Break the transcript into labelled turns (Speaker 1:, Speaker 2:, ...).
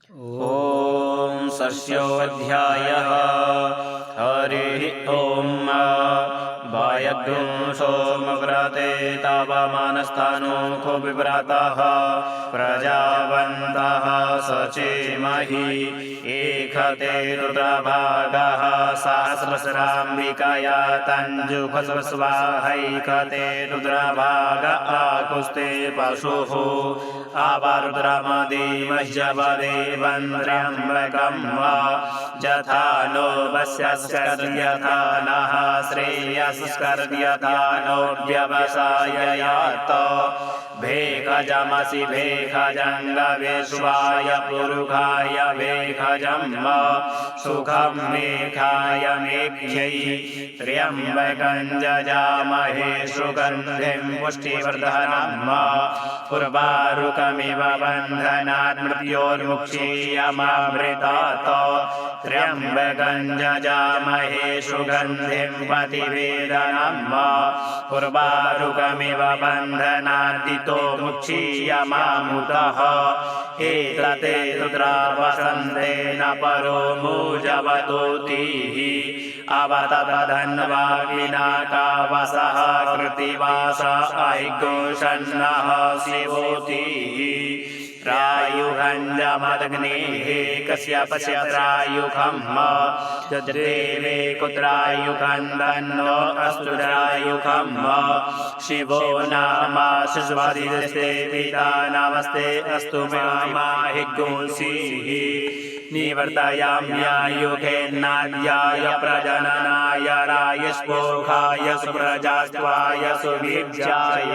Speaker 1: ॐ षष्ठोऽध्यायः। हरिः ॐ। वायग्ं सोमव्रते तावमानस्तानुखो विव्रतः प्रजावन्तः सचेमहि एकते रुद्रभागः सहस्रस्राम्बिकया तञ्जुखस्वाहैकते रुद्रभाग आकुस्ते पशुः आवारुद्रमदेवज्जवदेवन्द्र्यम्बकं वा यथा नो वस्यस्कर्यथा नः श्रेयस्कर्यथा नो व्यवसाययात् भेखजमसि भेखजङ्गविश्वाय पुरुखाय भेखजं सुखं मेघाय मेघ्यै त्र्यम्बकं जजामहे सुगन्धिं पुष्टिवर्धनं उर्वारुकमिव बन्धनात् मृत्योर्मुक्षीयमामृतात् त्र्यम्बकं जजामहे सुगन्धिं पतिवेदनम् उर्वारुकमिव बन्धनादितो मुक्षीयमामुतः एतते रुद्रावसन्तेन परो मूजवतोतिः अवततधन्वाग्निनाकावसः कृतिवास ऐघोषन्नः शिवोतिः त्रायुघञ्जमदग्नेः कस्यपस्य त्रायुघं यद्देवे कुत्रायुघं दन्नो अस्तु त्रायुघं शिवो नाम शिशुवादिदस्ते पिता नमस्ते अस्तु मे माहिगुंसीः निवर्तयाम्यायुघेन्नाद्याय प्रजननाय रायस्पोखाय सुप्रजास्त्वाय सुवीर्याय